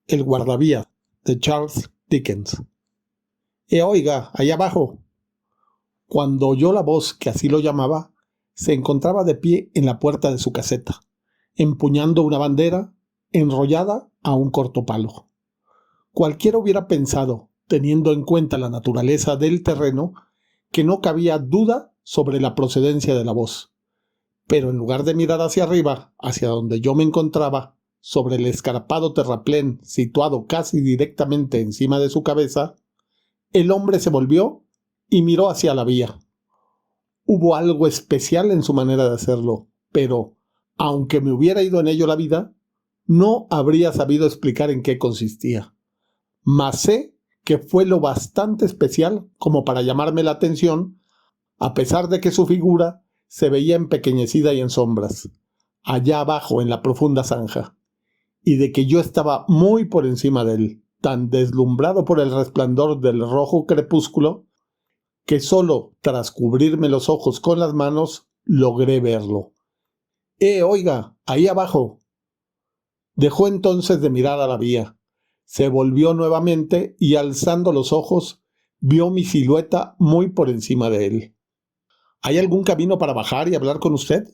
El guardavía, de Charles Dickens. Oiga, ahí abajo. Cuando oyó la voz que así lo llamaba, se encontraba de pie en la puerta de su caseta, empuñando una bandera enrollada a un corto palo. Cualquiera hubiera pensado, teniendo en cuenta la naturaleza del terreno, que no cabía duda sobre la procedencia de la voz. Pero en lugar de mirar hacia arriba, hacia donde yo me encontraba, sobre el escarpado terraplén situado casi directamente encima de su cabeza, el hombre se volvió y miró hacia la vía. Hubo algo especial en su manera de hacerlo, pero, aunque me hubiera ido en ello la vida, no habría sabido explicar en qué consistía. Mas sé que fue lo bastante especial como para llamarme la atención, a pesar de que su figura se veía empequeñecida y en sombras, allá abajo en la profunda zanja, y de que yo estaba muy por encima de él, tan deslumbrado por el resplandor del rojo crepúsculo, que solo tras cubrirme los ojos con las manos logré verlo. Oiga, ahí abajo. Dejó entonces de mirar a la vía, se volvió nuevamente y alzando los ojos vio mi silueta muy por encima de él. ¿Hay algún camino para bajar y hablar con usted?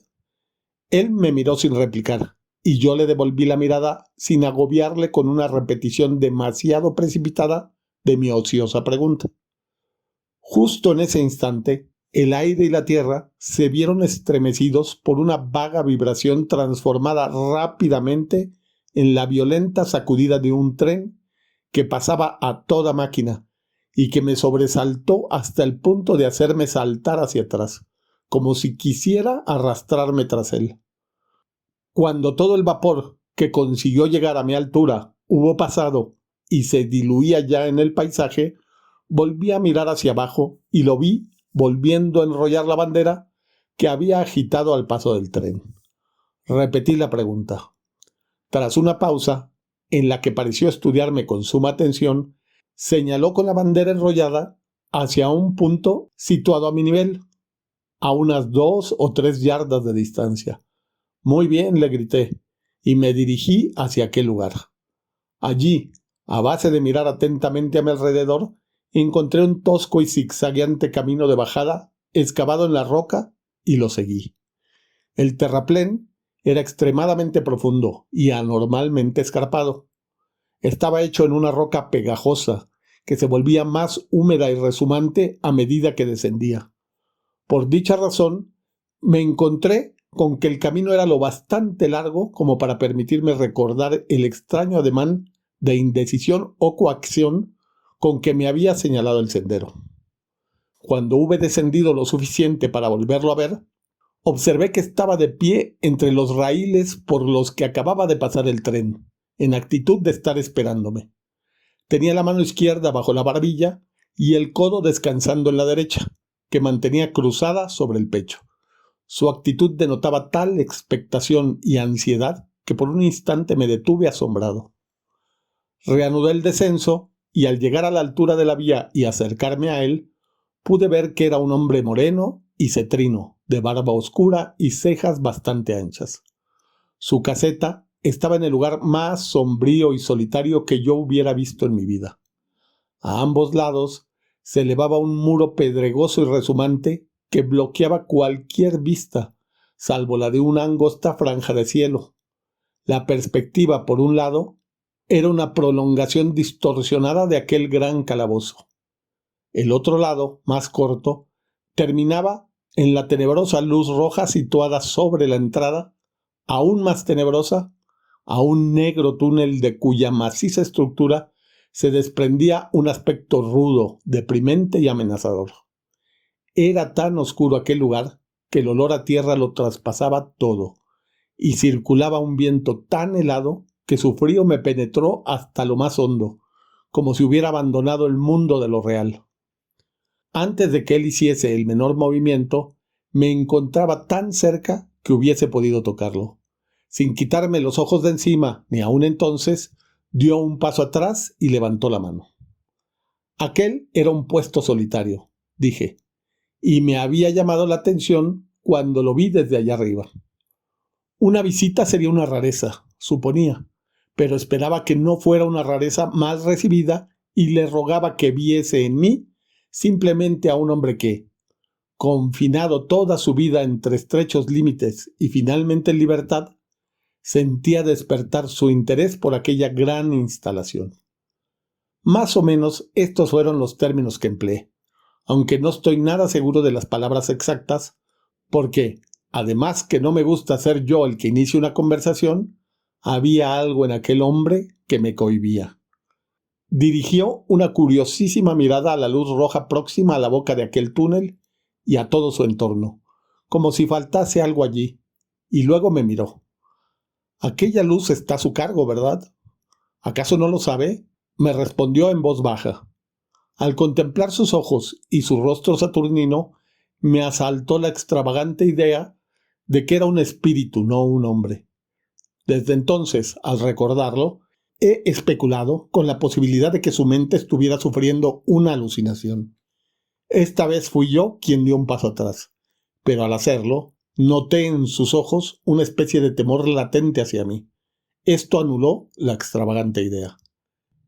Él me miró sin replicar, y yo le devolví la mirada sin agobiarle con una repetición demasiado precipitada de mi ociosa pregunta. Justo en ese instante, el aire y la tierra se vieron estremecidos por una vaga vibración transformada rápidamente en la violenta sacudida de un tren que pasaba a toda máquina y que me sobresaltó hasta el punto de hacerme saltar hacia atrás, como si quisiera arrastrarme tras él. Cuando todo el vapor que consiguió llegar a mi altura hubo pasado y se diluía ya en el paisaje, volví a mirar hacia abajo y lo vi volviendo a enrollar la bandera que había agitado al paso del tren. Repetí la pregunta. Tras una pausa, en la que pareció estudiarme con suma atención, señaló con la bandera enrollada hacia un punto situado a mi nivel, a unas 2 o 3 yardas de distancia. Muy bien, le grité, y me dirigí hacia aquel lugar. Allí, a base de mirar atentamente a mi alrededor, encontré un tosco y zigzagueante camino de bajada excavado en la roca y lo seguí. El terraplén era extremadamente profundo y anormalmente escarpado. Estaba hecho en una roca pegajosa que se volvía más húmeda y rezumante a medida que descendía. Por dicha razón, me encontré con que el camino era lo bastante largo como para permitirme recordar el extraño ademán de indecisión o coacción con que me había señalado el sendero. Cuando hube descendido lo suficiente para volverlo a ver, observé que estaba de pie entre los raíles por los que acababa de pasar el tren, en actitud de estar esperándome. Tenía la mano izquierda bajo la barbilla y el codo descansando en la derecha, que mantenía cruzada sobre el pecho. Su actitud denotaba tal expectación y ansiedad que por un instante me detuve asombrado. Reanudé el descenso y al llegar a la altura de la vía y acercarme a él, pude ver que era un hombre moreno y cetrino, de barba oscura y cejas bastante anchas. Su caseta estaba en el lugar más sombrío y solitario que yo hubiera visto en mi vida. A ambos lados se elevaba un muro pedregoso y rezumante que bloqueaba cualquier vista, salvo la de una angosta franja de cielo. La perspectiva, por un lado, era una prolongación distorsionada de aquel gran calabozo. El otro lado, más corto, terminaba en la tenebrosa luz roja situada sobre la entrada, aún más tenebrosa, a un negro túnel de cuya maciza estructura se desprendía un aspecto rudo, deprimente y amenazador. Era tan oscuro aquel lugar que el olor a tierra lo traspasaba todo, y circulaba un viento tan helado que su frío me penetró hasta lo más hondo, como si hubiera abandonado el mundo de lo real. Antes de que él hiciese el menor movimiento, me encontraba tan cerca que hubiese podido tocarlo. Sin quitarme los ojos de encima, ni aun entonces, dio un paso atrás y levantó la mano. Aquel era un puesto solitario, dije, y me había llamado la atención cuando lo vi desde allá arriba. Una visita sería una rareza, suponía, pero esperaba que no fuera una rareza mal recibida y le rogaba que viese en mí simplemente a un hombre que, confinado toda su vida entre estrechos límites y finalmente en libertad, sentía despertar su interés por aquella gran instalación. Más o menos estos fueron los términos que empleé, aunque no estoy nada seguro de las palabras exactas, porque, además que no me gusta ser yo el que inicie una conversación, había algo en aquel hombre que me cohibía. Dirigió una curiosísima mirada a la luz roja próxima a la boca de aquel túnel y a todo su entorno, como si faltase algo allí, y luego me miró. Aquella luz está a su cargo, ¿verdad? ¿Acaso no lo sabe? Me respondió en voz baja. Al contemplar sus ojos y su rostro saturnino, me asaltó la extravagante idea de que era un espíritu, no un hombre. Desde entonces, al recordarlo, he especulado con la posibilidad de que su mente estuviera sufriendo una alucinación. Esta vez fui yo quien dio un paso atrás, pero al hacerlo, noté en sus ojos una especie de temor latente hacia mí. Esto anuló la extravagante idea.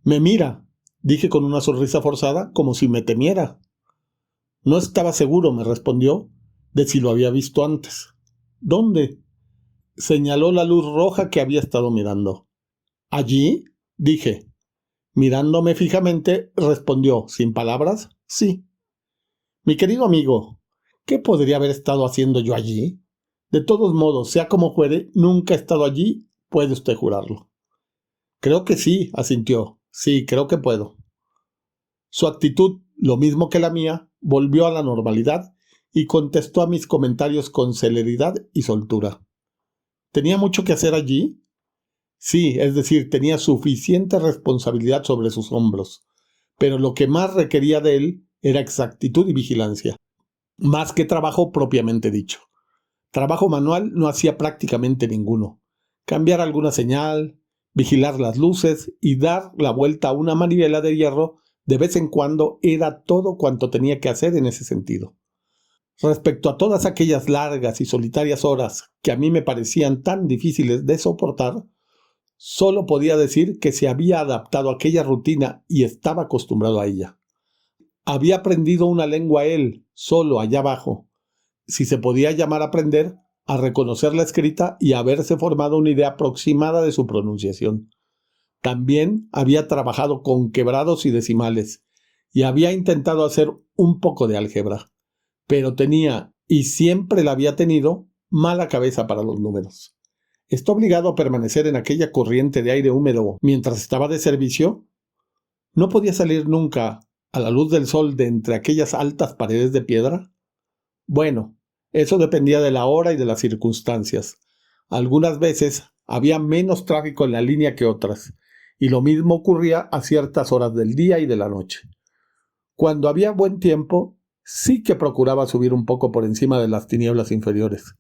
«Me mira», dije con una sonrisa forzada, como si me temiera. No estaba seguro, me respondió, de si lo había visto antes. «¿Dónde?» Señaló la luz roja que había estado mirando. «¿Allí?», dije. Mirándome fijamente, respondió, sin palabras, «sí». «Mi querido amigo, ¿qué podría haber estado haciendo yo allí? De todos modos, sea como fuere, nunca he estado allí, puede usted jurarlo». «Creo que sí», asintió. «Sí, creo que puedo». Su actitud, lo mismo que la mía, volvió a la normalidad y contestó a mis comentarios con celeridad y soltura. ¿Tenía mucho que hacer allí? Sí, es decir, tenía suficiente responsabilidad sobre sus hombros, pero lo que más requería de él era exactitud y vigilancia, más que trabajo propiamente dicho. Trabajo manual no hacía prácticamente ninguno. Cambiar alguna señal, vigilar las luces y dar la vuelta a una manivela de hierro de vez en cuando era todo cuanto tenía que hacer en ese sentido. Respecto a todas aquellas largas y solitarias horas que a mí me parecían tan difíciles de soportar, solo podía decir que se había adaptado a aquella rutina y estaba acostumbrado a ella. Había aprendido una lengua él, solo allá abajo, si se podía llamar aprender, a reconocerla escrita y a haberse formado una idea aproximada de su pronunciación. También había trabajado con quebrados y decimales, y había intentado hacer un poco de álgebra, pero tenía, y siempre la había tenido, mala cabeza para los números. ¿Está obligado a permanecer en aquella corriente de aire húmedo mientras estaba de servicio? ¿No podía salir nunca a la luz del sol de entre aquellas altas paredes de piedra? Bueno, eso dependía de la hora y de las circunstancias. Algunas veces había menos tráfico en la línea que otras, y lo mismo ocurría a ciertas horas del día y de la noche. Cuando había buen tiempo, sí que procuraba subir un poco por encima de las tinieblas inferiores,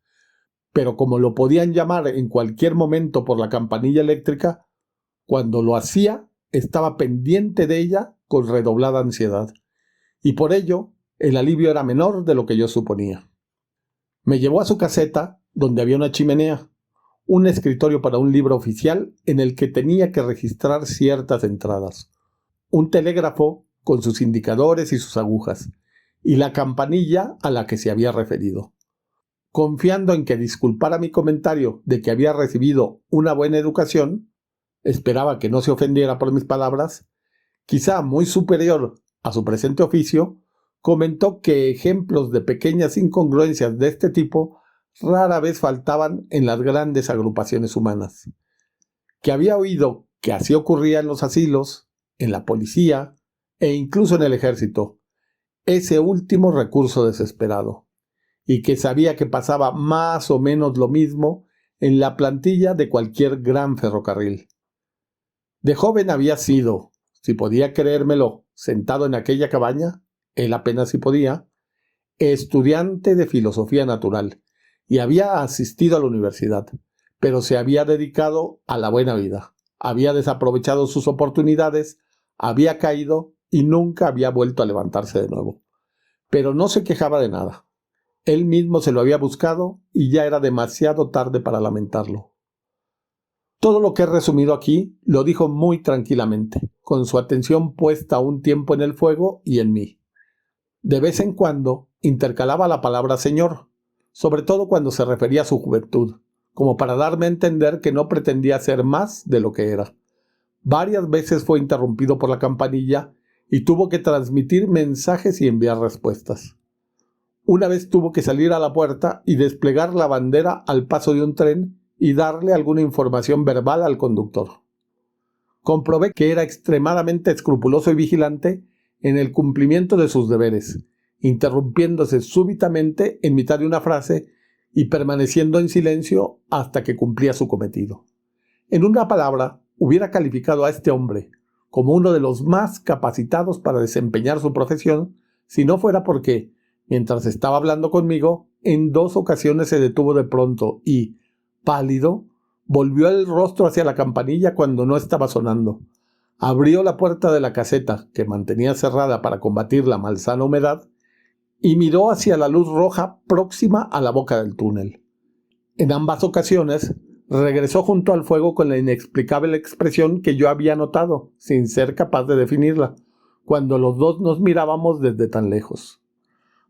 pero como lo podían llamar en cualquier momento por la campanilla eléctrica, cuando lo hacía estaba pendiente de ella con redoblada ansiedad, y por ello el alivio era menor de lo que yo suponía. Me llevó a su caseta, donde había una chimenea, un escritorio para un libro oficial en el que tenía que registrar ciertas entradas, un telégrafo con sus indicadores y sus agujas, y la campanilla a la que se había referido. Confiando en que disculpara mi comentario de que había recibido una buena educación, esperaba que no se ofendiera por mis palabras, quizá muy superior a su presente oficio, comentó que ejemplos de pequeñas incongruencias de este tipo rara vez faltaban en las grandes agrupaciones humanas, que había oído que así ocurría en los asilos, en la policía e incluso en el ejército, ese último recurso desesperado, y que sabía que pasaba más o menos lo mismo en la plantilla de cualquier gran ferrocarril. De joven había sido, si podía creérmelo, sentado en aquella cabaña, él apenas si podía, estudiante de filosofía natural, y había asistido a la universidad, pero se había dedicado a la buena vida, había desaprovechado sus oportunidades, había caído y nunca había vuelto a levantarse de nuevo. Pero no se quejaba de nada. Él mismo se lo había buscado y ya era demasiado tarde para lamentarlo. Todo lo que he resumido aquí lo dijo muy tranquilamente, con su atención puesta un tiempo en el fuego y en mí. De vez en cuando intercalaba la palabra señor, sobre todo cuando se refería a su juventud, como para darme a entender que no pretendía ser más de lo que era. Varias veces fue interrumpido por la campanilla y tuvo que transmitir mensajes y enviar respuestas. Una vez tuvo que salir a la puerta y desplegar la bandera al paso de un tren y darle alguna información verbal al conductor. Comprobé que era extremadamente escrupuloso y vigilante en el cumplimiento de sus deberes, interrumpiéndose súbitamente en mitad de una frase y permaneciendo en silencio hasta que cumplía su cometido. En una palabra, hubiera calificado a este hombre como uno de los más capacitados para desempeñar su profesión, si no fuera porque, mientras estaba hablando conmigo, en 2 ocasiones se detuvo de pronto y, pálido, volvió el rostro hacia la campanilla cuando no estaba sonando. Abrió la puerta de la caseta, que mantenía cerrada para combatir la malsana humedad, y miró hacia la luz roja próxima a la boca del túnel. En ambas ocasiones, regresó junto al fuego con la inexplicable expresión que yo había notado, sin ser capaz de definirla, cuando los dos nos mirábamos desde tan lejos.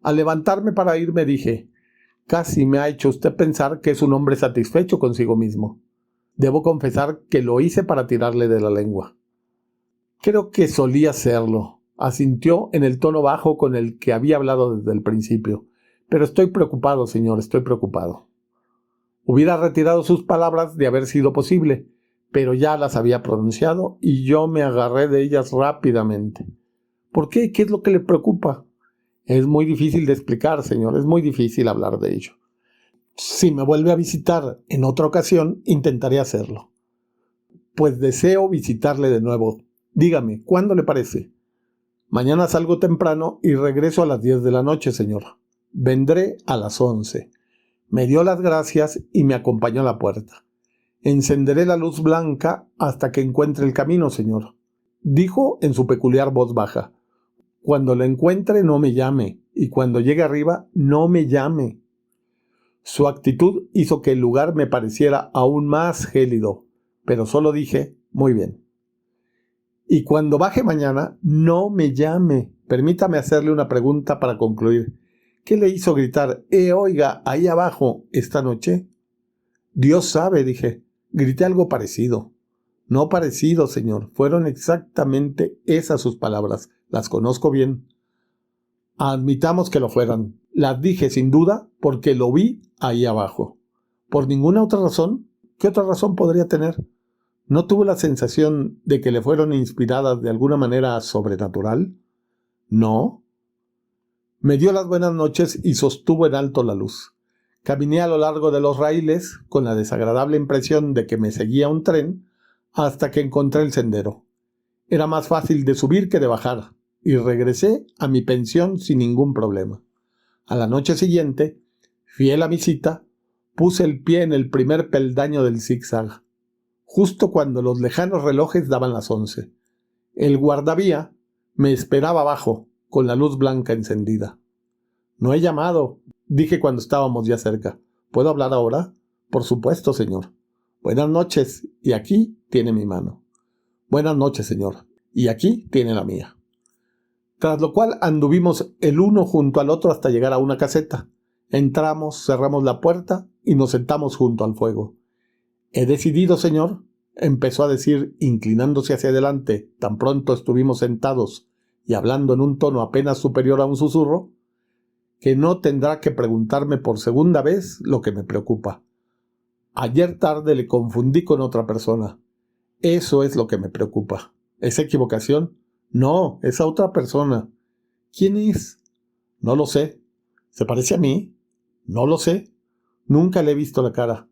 Al levantarme para irme dije: «Casi me ha hecho usted pensar que es un hombre satisfecho consigo mismo». Debo confesar que lo hice para tirarle de la lengua. «Creo que solía serlo», asintió en el tono bajo con el que había hablado desde el principio. «Pero estoy preocupado, señor, estoy preocupado». Hubiera retirado sus palabras de haber sido posible, pero ya las había pronunciado y yo me agarré de ellas rápidamente. ¿Por qué? ¿Qué es lo que le preocupa? Es muy difícil de explicar, señor, es muy difícil hablar de ello. Si me vuelve a visitar en otra ocasión, intentaré hacerlo. Pues deseo visitarle de nuevo. Dígame, ¿cuándo le parece? Mañana salgo temprano y regreso a las 10 de la noche, señor. Vendré a las 11. Me dio las gracias y me acompañó a la puerta. Encenderé la luz blanca hasta que encuentre el camino, señor, dijo en su peculiar voz baja. Cuando lo encuentre no me llame, y cuando llegue arriba no me llame. Su actitud hizo que el lugar me pareciera aún más gélido, pero solo dije: muy bien. Y cuando baje mañana, no me llame. Permítame hacerle una pregunta para concluir. ¿Qué le hizo gritar oiga, ahí abajo, esta noche? Dios sabe, dije. Grité algo parecido. No parecido, señor. Fueron exactamente esas sus palabras. Las conozco bien. Admitamos que lo fueran. Las dije sin duda porque lo vi ahí abajo. ¿Por ninguna otra razón? ¿Qué otra razón podría tener? ¿No tuvo la sensación de que le fueron inspiradas de alguna manera sobrenatural? No. Me dio las buenas noches y sostuvo en alto la luz. Caminé a lo largo de los raíles con la desagradable impresión de que me seguía un tren hasta que encontré el sendero. Era más fácil de subir que de bajar y regresé a mi pensión sin ningún problema. A la noche siguiente, fiel a mi cita, puse el pie en el primer peldaño del zigzag, justo cuando los lejanos relojes daban las 11. El guardavía me esperaba abajo, con la luz blanca encendida. «No he llamado», dije cuando estábamos ya cerca. «¿Puedo hablar ahora?» «Por supuesto, señor». «Buenas noches, y aquí tiene mi mano». «Buenas noches, señor, y aquí tiene la mía». Tras lo cual anduvimos el uno junto al otro hasta llegar a una caseta. Entramos, cerramos la puerta y nos sentamos junto al fuego. «He decidido, señor», empezó a decir, inclinándose hacia adelante, tan pronto estuvimos sentados y hablando en un tono apenas superior a un susurro, «que no tendrá que preguntarme por segunda vez lo que me preocupa. Ayer tarde le confundí con otra persona. Eso es lo que me preocupa. ¿Es equivocación? No, esa otra persona. ¿Quién es? No lo sé. ¿Se parece a mí? No lo sé. Nunca le he visto la cara.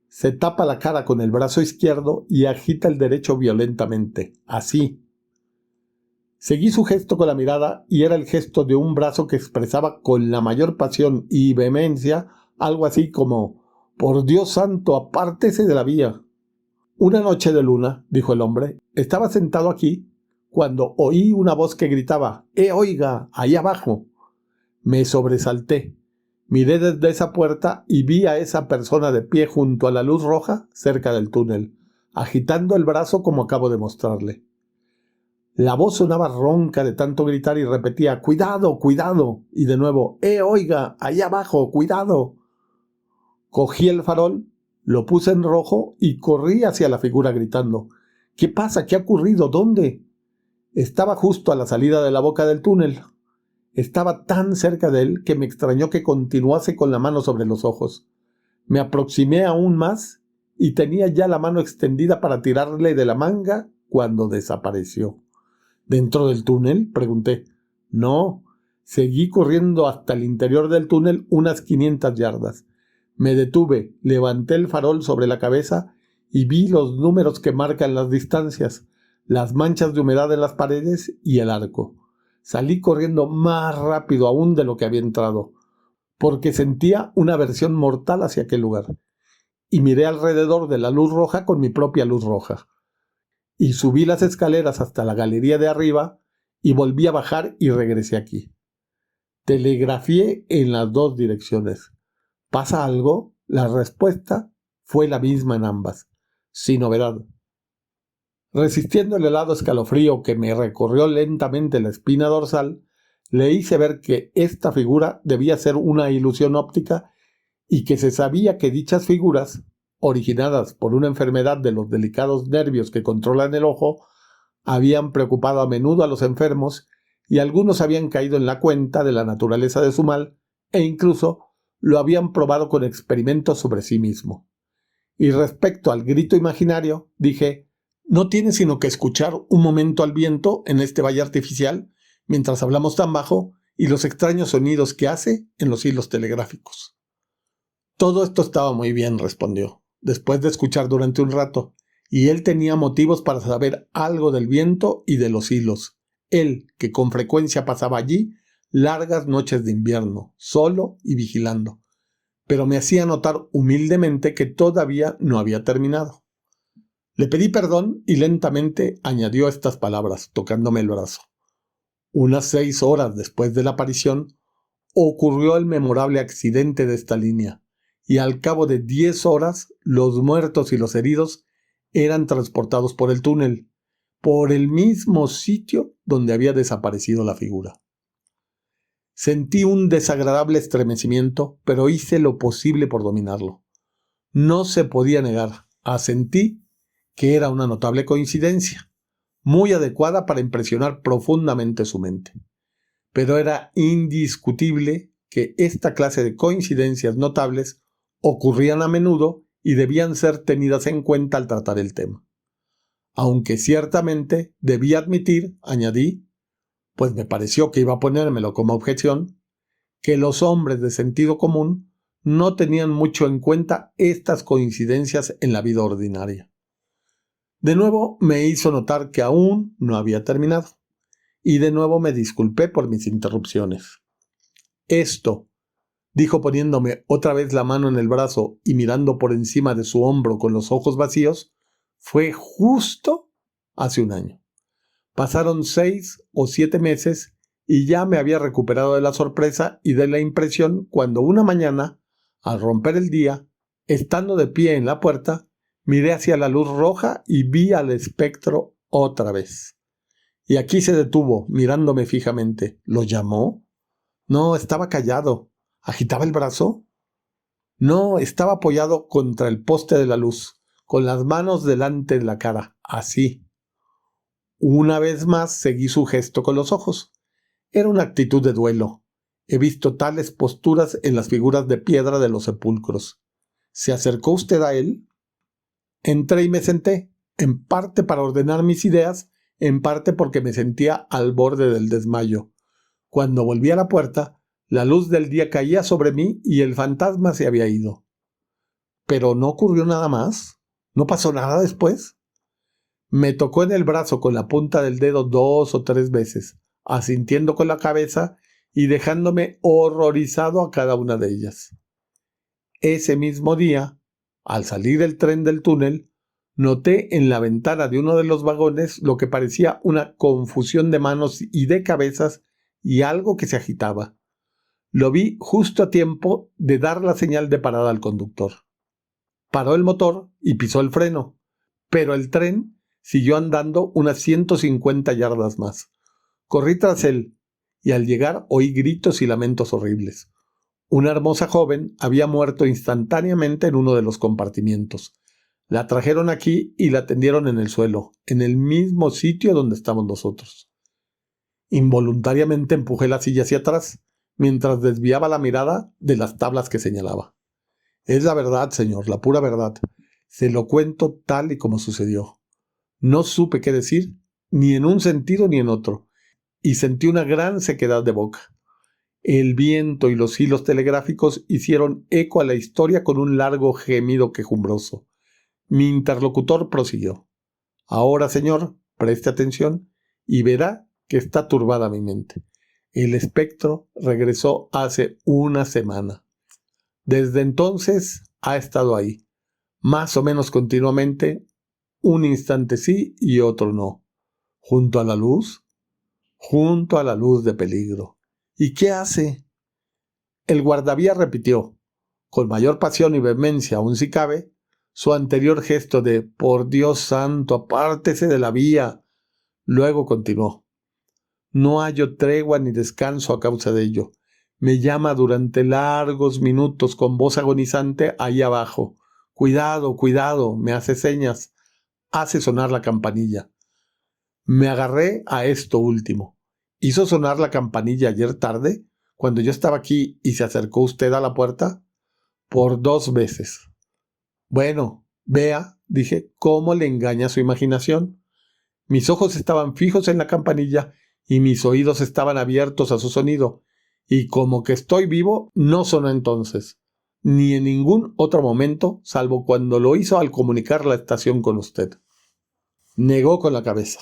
Se tapa la cara con el brazo izquierdo y agita el derecho violentamente. Así». Seguí su gesto con la mirada y era el gesto de un brazo que expresaba con la mayor pasión y vehemencia algo así como: «Por Dios santo, apártese de la vía». «Una noche de luna», dijo el hombre, «estaba sentado aquí cuando oí una voz que gritaba: oiga, ahí abajo». Me sobresalté. Miré desde esa puerta y vi a esa persona de pie junto a la luz roja cerca del túnel. agitando el brazo como acabo de mostrarle. La voz sonaba ronca de tanto gritar y repetía «¡Cuidado, cuidado!» y de nuevo «oiga, ahí abajo, cuidado!». Cogí el farol, lo puse en rojo y corrí hacia la figura gritando «¿Qué pasa? ¿Qué ha ocurrido? ¿Dónde?». Estaba justo a la salida de la boca del túnel. Estaba tan cerca de él que me extrañó que continuase con la mano sobre los ojos. Me aproximé aún más y tenía ya la mano extendida para tirarle de la manga cuando desapareció. ¿Dentro del túnel?, pregunté. No, seguí corriendo hasta el interior del túnel unas 500 yardas. Me detuve, levanté el farol sobre la cabeza y vi los números que marcan las distancias, las manchas de humedad en las paredes y el arco. Salí corriendo más rápido aún de lo que había entrado, porque sentía una aversión mortal hacia aquel lugar, y miré alrededor de la luz roja con mi propia luz roja. Y subí las escaleras hasta la galería de arriba y volví a bajar y regresé aquí. Telegrafié en las dos direcciones. ¿Pasa algo? La respuesta fue la misma en ambas, sin novedad. Resistiendo el helado escalofrío que me recorrió lentamente la espina dorsal, le hice ver que esta figura debía ser una ilusión óptica y que se sabía que dichas figuras, originadas por una enfermedad de los delicados nervios que controlan el ojo, habían preocupado a menudo a los enfermos y algunos habían caído en la cuenta de la naturaleza de su mal e incluso lo habían probado con experimentos sobre sí mismo. Y respecto al grito imaginario, dije, no tiene sino que escuchar un momento al viento en este valle artificial mientras hablamos tan bajo y los extraños sonidos que hace en los hilos telegráficos. Todo esto estaba muy bien, respondió, después de escuchar durante un rato, y él tenía motivos para saber algo del viento y de los hilos. Él, que con frecuencia pasaba allí largas noches de invierno, solo y vigilando. Pero me hacía notar humildemente que todavía no había terminado. Le pedí perdón y lentamente añadió estas palabras, tocándome el brazo. Unas 6 horas después de la aparición, ocurrió el memorable accidente de esta línea, y al cabo de 10 horas, los muertos y los heridos eran transportados por el túnel, por el mismo sitio donde había desaparecido la figura. Sentí un desagradable estremecimiento, pero hice lo posible por dominarlo. No se podía negar, asentí que era una notable coincidencia, muy adecuada para impresionar profundamente su mente. Pero era indiscutible que esta clase de coincidencias notables ocurrían a menudo y debían ser tenidas en cuenta al tratar el tema. Aunque ciertamente debía admitir, añadí, pues me pareció que iba a ponérmelo como objeción, que los hombres de sentido común no tenían mucho en cuenta estas coincidencias en la vida ordinaria. De nuevo me hizo notar que aún no había terminado, y de nuevo me disculpé por mis interrupciones. Esto, dijo poniéndome otra vez la mano en el brazo y mirando por encima de su hombro con los ojos vacíos, fue justo hace un año. Pasaron 6 o 7 meses y ya me había recuperado de la sorpresa y de la impresión cuando una mañana, al romper el día, estando de pie en la puerta, miré hacia la luz roja y vi al espectro otra vez. Y aquí se detuvo, mirándome fijamente. ¿Lo llamó? No, estaba callado. ¿Agitaba el brazo? No, estaba apoyado contra el poste de la luz, con las manos delante de la cara, así. Una vez más seguí su gesto con los ojos. Era una actitud de duelo. He visto tales posturas en las figuras de piedra de los sepulcros. ¿Se acercó usted a él? Entré y me senté, en parte para ordenar mis ideas, en parte porque me sentía al borde del desmayo. Cuando volví a la puerta, la luz del día caía sobre mí y el fantasma se había ido. ¿Pero no ocurrió nada más? ¿No pasó nada después? Me tocó en el brazo con la punta del dedo 2 o 3 veces, asintiendo con la cabeza y dejándome horrorizado a cada una de ellas. Ese mismo día, al salir del tren del túnel, noté en la ventana de uno de los vagones lo que parecía una confusión de manos y de cabezas y algo que se agitaba. Lo vi justo a tiempo de dar la señal de parada al conductor. Paró el motor y pisó el freno, pero el tren siguió andando unas 150 yardas más. Corrí tras él, y al llegar oí gritos y lamentos horribles. Una hermosa joven había muerto instantáneamente en uno de los compartimientos. La trajeron aquí y la tendieron en el suelo, en el mismo sitio donde estamos nosotros. Involuntariamente empujé la silla hacia atrás, mientras desviaba la mirada de las tablas que señalaba. Es la verdad, señor, la pura verdad. Se lo cuento tal y como sucedió. No supe qué decir, ni en un sentido ni en otro, y sentí una gran sequedad de boca. El viento y los hilos telegráficos hicieron eco a la historia con un largo gemido quejumbroso. Mi interlocutor prosiguió. Ahora, señor, preste atención y verá que está turbada mi mente. El espectro regresó hace una semana. Desde entonces ha estado ahí, más o menos continuamente, un instante sí y otro no. ¿Junto a la luz? Junto a la luz de peligro. ¿Y qué hace? El guardavía repitió, con mayor pasión y vehemencia aún si cabe, su anterior gesto de «Por Dios santo, apártese de la vía». Luego continuó. No hallo tregua ni descanso a causa de ello. Me llama durante largos minutos con voz agonizante ahí abajo. «Cuidado, cuidado», me hace señas. Hace sonar la campanilla. Me agarré a esto último. ¿Hizo sonar la campanilla ayer tarde, cuando yo estaba aquí y se acercó usted a la puerta? Por 2 veces. Bueno, vea, dije, cómo le engaña su imaginación. Mis ojos estaban fijos en la campanilla y mis oídos estaban abiertos a su sonido, y como que estoy vivo, no sonó entonces, ni en ningún otro momento, salvo cuando lo hizo al comunicar la estación con usted. Negó con la cabeza.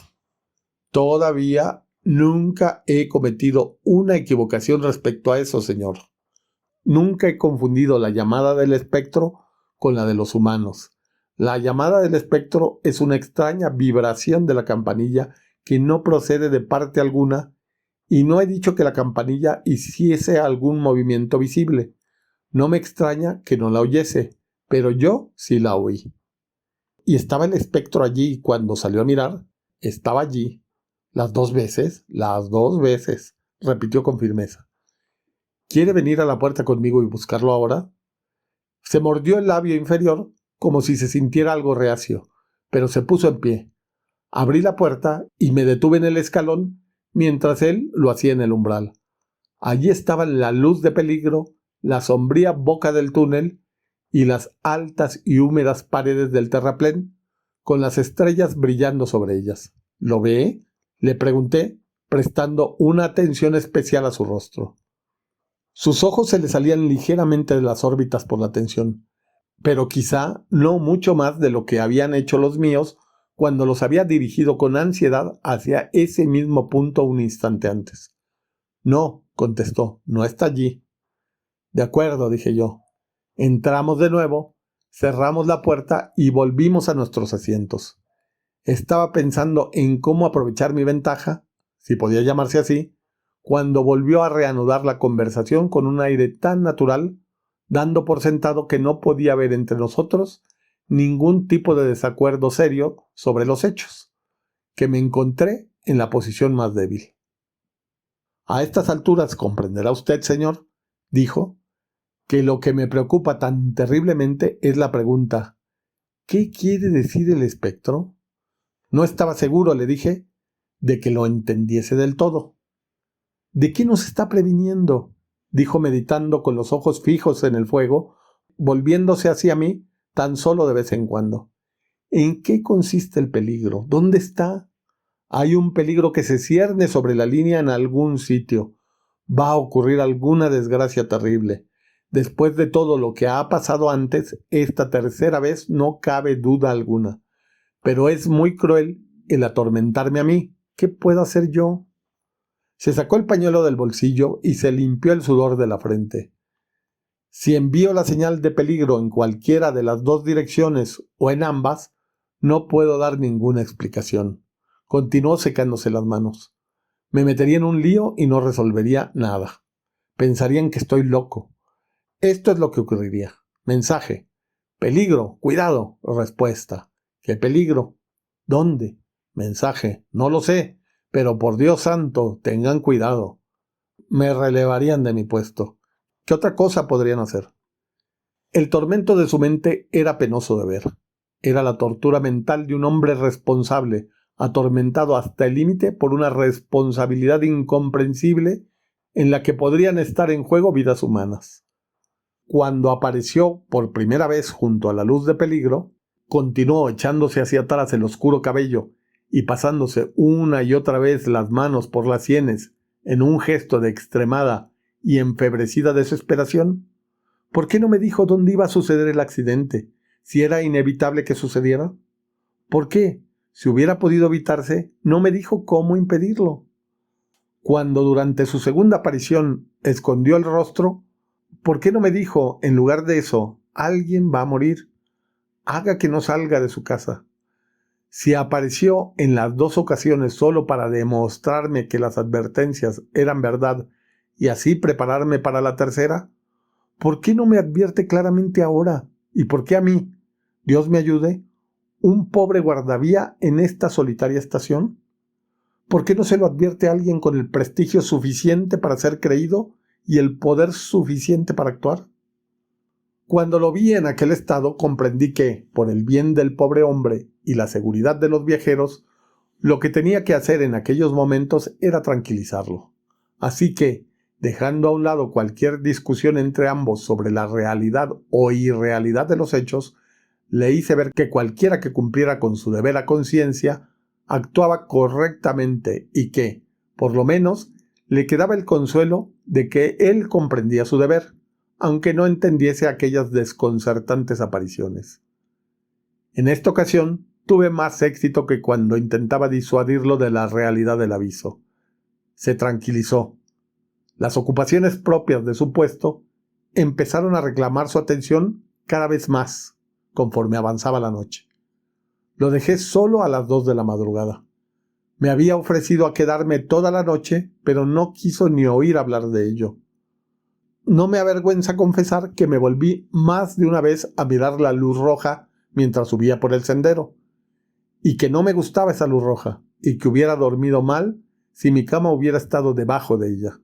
Todavía nunca he cometido una equivocación respecto a eso, señor. Nunca he confundido la llamada del espectro con la de los humanos. La llamada del espectro es una extraña vibración de la campanilla que no procede de parte alguna, y no he dicho que la campanilla hiciese algún movimiento visible. No me extraña que no la oyese, pero yo sí la oí. ¿Y estaba el espectro allí cuando salió a mirar? Estaba allí. Las 2 veces, repitió con firmeza. ¿Quiere venir a la puerta conmigo y buscarlo ahora? Se mordió el labio inferior como si se sintiera algo reacio, pero se puso en pie. Abrí la puerta y me detuve en el escalón mientras él lo hacía en el umbral. Allí estaban la luz de peligro, la sombría boca del túnel y las altas y húmedas paredes del terraplén, con las estrellas brillando sobre ellas. ¿Lo ve?, le pregunté, prestando una atención especial a su rostro. Sus ojos se le salían ligeramente de las órbitas por la tensión, pero quizá no mucho más de lo que habían hecho los míos cuando los había dirigido con ansiedad hacia ese mismo punto un instante antes. No, contestó, no está allí. De acuerdo, dije yo. Entramos de nuevo, cerramos la puerta y volvimos a nuestros asientos. Estaba pensando en cómo aprovechar mi ventaja, si podía llamarse así, cuando volvió a reanudar la conversación con un aire tan natural, dando por sentado que no podía haber entre nosotros ningún tipo de desacuerdo serio sobre los hechos, que me encontré en la posición más débil. A estas alturas comprenderá usted, señor, dijo, que lo que me preocupa tan terriblemente es la pregunta: ¿qué quiere decir el espectro? No estaba seguro, le dije, de que lo entendiese del todo. ¿De qué nos está previniendo?, dijo meditando con los ojos fijos en el fuego, volviéndose hacia mí tan solo de vez en cuando. ¿En qué consiste el peligro? ¿Dónde está? Hay un peligro que se cierne sobre la línea en algún sitio. Va a ocurrir alguna desgracia terrible. Después de todo lo que ha pasado antes, esta tercera vez no cabe duda alguna. Pero es muy cruel el atormentarme a mí. ¿Qué puedo hacer yo? Se sacó el pañuelo del bolsillo y se limpió el sudor de la frente. Si envío la señal de peligro en cualquiera de las 2 direcciones o en ambas, no puedo dar ninguna explicación. Continuó secándose las manos. Me metería en un lío y no resolvería nada. Pensarían que estoy loco. Esto es lo que ocurriría. Mensaje: peligro, cuidado. Respuesta: ¿Qué peligro? ¿Dónde? Mensaje. No lo sé, pero por Dios santo, tengan cuidado. Me relevarían de mi puesto. ¿Qué otra cosa podrían hacer? El tormento de su mente era penoso de ver. Era la tortura mental de un hombre responsable, atormentado hasta el límite por una responsabilidad incomprensible en la que podrían estar en juego vidas humanas. Cuando apareció por primera vez junto a la luz de peligro, continuó echándose hacia atrás el oscuro cabello y pasándose una y otra vez las manos por las sienes en un gesto de extremada y enfebrecida desesperación. ¿Por qué no me dijo dónde iba a suceder el accidente, si era inevitable que sucediera? ¿Por qué, si hubiera podido evitarse, no me dijo cómo impedirlo? Cuando durante su segunda aparición escondió el rostro, ¿por qué no me dijo, en lugar de eso, alguien va a morir? Haga que no salga de su casa. Si apareció en las dos ocasiones solo para demostrarme que las advertencias eran verdad y así prepararme para la tercera, ¿por qué no me advierte claramente ahora? ¿Y por qué a mí, Dios me ayude, un pobre guardavía en esta solitaria estación? ¿Por qué no se lo advierte a alguien con el prestigio suficiente para ser creído y el poder suficiente para actuar? Cuando lo vi en aquel estado, comprendí que, por el bien del pobre hombre y la seguridad de los viajeros, lo que tenía que hacer en aquellos momentos era tranquilizarlo. Así que, dejando a un lado cualquier discusión entre ambos sobre la realidad o irrealidad de los hechos, le hice ver que cualquiera que cumpliera con su deber a conciencia actuaba correctamente y que, por lo menos, le quedaba el consuelo de que él comprendía su deber, aunque no entendiese aquellas desconcertantes apariciones. En esta ocasión tuve más éxito que cuando intentaba disuadirlo de la realidad del aviso. Se tranquilizó. Las ocupaciones propias de su puesto empezaron a reclamar su atención cada vez más conforme avanzaba la noche. Lo dejé solo a las 2 de la madrugada. Me había ofrecido a quedarme toda la noche, pero no quiso ni oír hablar de ello. No me avergüenza confesar que me volví más de una vez a mirar la luz roja mientras subía por el sendero, y que no me gustaba esa luz roja, y que hubiera dormido mal si mi cama hubiera estado debajo de ella.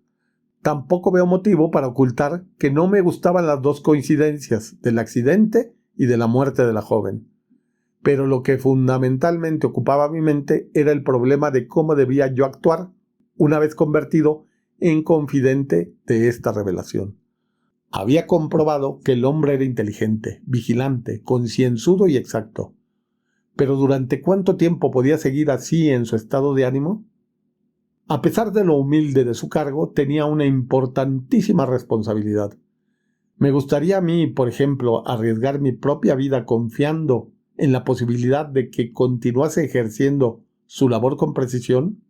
Tampoco veo motivo para ocultar que no me gustaban las dos coincidencias del accidente y de la muerte de la joven. Pero lo que fundamentalmente ocupaba mi mente era el problema de cómo debía yo actuar una vez convertido en confidente de esta revelación. Había comprobado que el hombre era inteligente, vigilante, concienzudo y exacto. Pero ¿durante cuánto tiempo podía seguir así en su estado de ánimo? A pesar de lo humilde de su cargo, tenía una importantísima responsabilidad. ¿Me gustaría a mí, por ejemplo, arriesgar mi propia vida confiando en la posibilidad de que continuase ejerciendo su labor con precisión?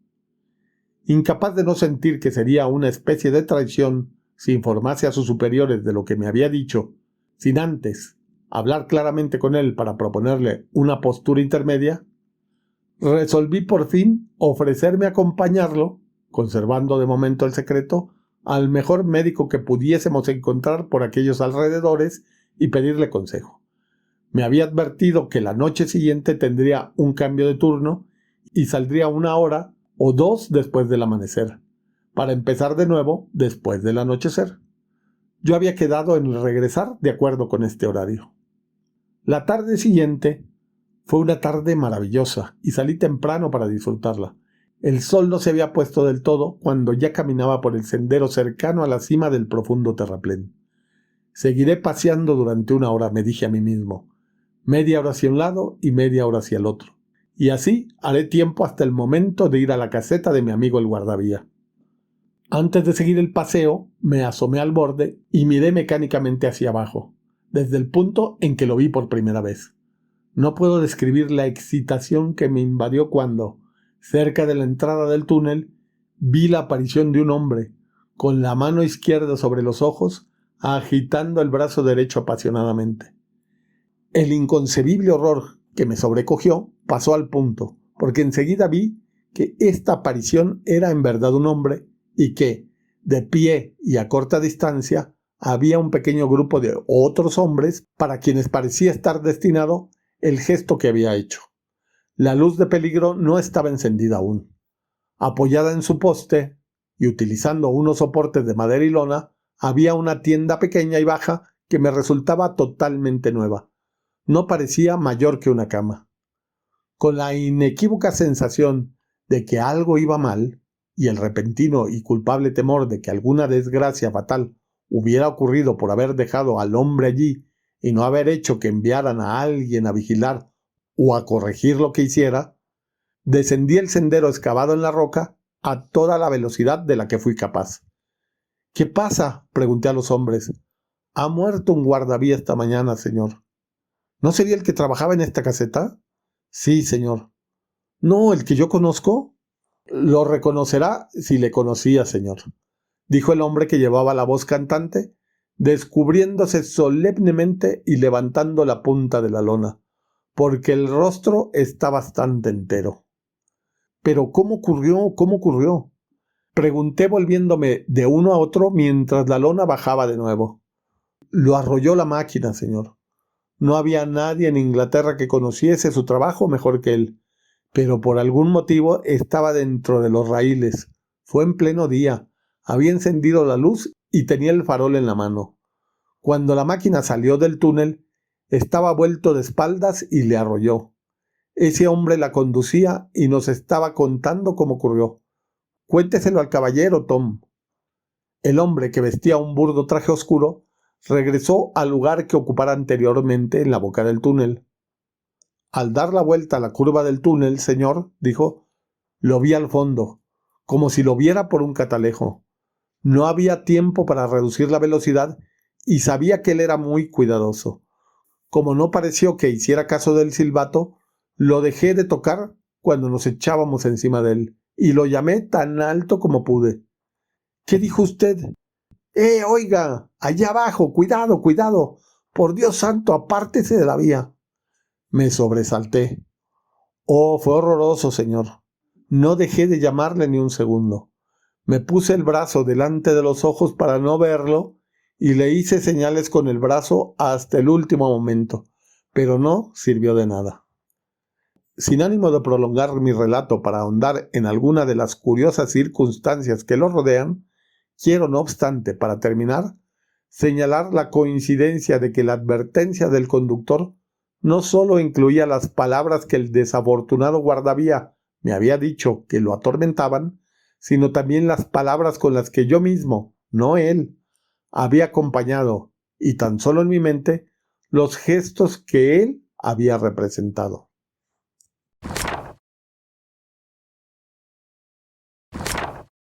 Incapaz de no sentir que sería una especie de traición si informase a sus superiores de lo que me había dicho, sin antes hablar claramente con él para proponerle una postura intermedia, resolví por fin ofrecerme a acompañarlo, conservando de momento el secreto, al mejor médico que pudiésemos encontrar por aquellos alrededores y pedirle consejo. Me había advertido que la noche siguiente tendría un cambio de turno y saldría 1 hora o 2 después del amanecer, para empezar de nuevo después del anochecer. Yo había quedado en regresar de acuerdo con este horario. La tarde siguiente fue una tarde maravillosa y salí temprano para disfrutarla. El sol no se había puesto del todo cuando ya caminaba por el sendero cercano a la cima del profundo terraplén. Seguiré paseando durante 1 hora, me dije a mí mismo. Media hora hacia un lado y media hora hacia el otro. Y así haré tiempo hasta el momento de ir a la caseta de mi amigo el guardavía. Antes de seguir el paseo, me asomé al borde y miré mecánicamente hacia abajo, desde el punto en que lo vi por primera vez. No puedo describir la excitación que me invadió cuando, cerca de la entrada del túnel, vi la aparición de un hombre, con la mano izquierda sobre los ojos, agitando el brazo derecho apasionadamente. El inconcebible horror que me sobrecogió pasó al punto, porque enseguida vi que esta aparición era en verdad un hombre y que, de pie y a corta distancia, había un pequeño grupo de otros hombres para quienes parecía estar destinado el gesto que había hecho. La luz de peligro no estaba encendida aún. Apoyada en su poste y utilizando unos soportes de madera y lona, había una tienda pequeña y baja que me resultaba totalmente nueva. No parecía mayor que una cama. Con la inequívoca sensación de que algo iba mal y el repentino y culpable temor de que alguna desgracia fatal hubiera ocurrido por haber dejado al hombre allí y no haber hecho que enviaran a alguien a vigilar o a corregir lo que hiciera, descendí el sendero excavado en la roca a toda la velocidad de la que fui capaz. ¿Qué pasa?, pregunté a los hombres. Ha muerto un guardavía esta mañana, señor. ¿No sería el que trabajaba en esta caseta? Sí, señor. ¿No el que yo conozco? Lo reconocerá si le conocía, señor, dijo el hombre que llevaba la voz cantante, descubriéndose solemnemente y levantando la punta de la lona, porque el rostro está bastante entero. ¿Pero cómo ocurrió? ¿Cómo ocurrió? Pregunté volviéndome de uno a otro mientras la lona bajaba de nuevo. Lo arrolló la máquina, señor. No había nadie en Inglaterra que conociese su trabajo mejor que él, pero por algún motivo estaba dentro de los raíles. Fue en pleno día. Había encendido la luz y tenía el farol en la mano. Cuando la máquina salió del túnel, estaba vuelto de espaldas y le arrolló. Ese hombre la conducía y nos estaba contando cómo ocurrió. Cuénteselo al caballero, Tom. El hombre, que vestía un burdo traje oscuro, regresó al lugar que ocupara anteriormente en la boca del túnel. Al dar la vuelta a la curva del túnel, señor, dijo, lo vi al fondo, como si lo viera por un catalejo. No había tiempo para reducir la velocidad y sabía que él era muy cuidadoso. Como no pareció que hiciera caso del silbato, lo dejé de tocar cuando nos echábamos encima de él y lo llamé tan alto como pude. ¿Qué dijo usted? Oiga, allá abajo, cuidado, cuidado. Por Dios santo, apártese de la vía. Me sobresalté. Oh, fue horroroso, señor. No dejé de llamarle ni un segundo. Me puse el brazo delante de los ojos para no verlo y le hice señales con el brazo hasta el último momento, pero no sirvió de nada. Sin ánimo de prolongar mi relato para ahondar en alguna de las curiosas circunstancias que lo rodean, quiero, no obstante, para terminar, señalar la coincidencia de que la advertencia del conductor no solo incluía las palabras que el desafortunado guardavía me había dicho que lo atormentaban, sino también las palabras con las que yo mismo, no él, había acompañado, y tan solo en mi mente, los gestos que él había representado.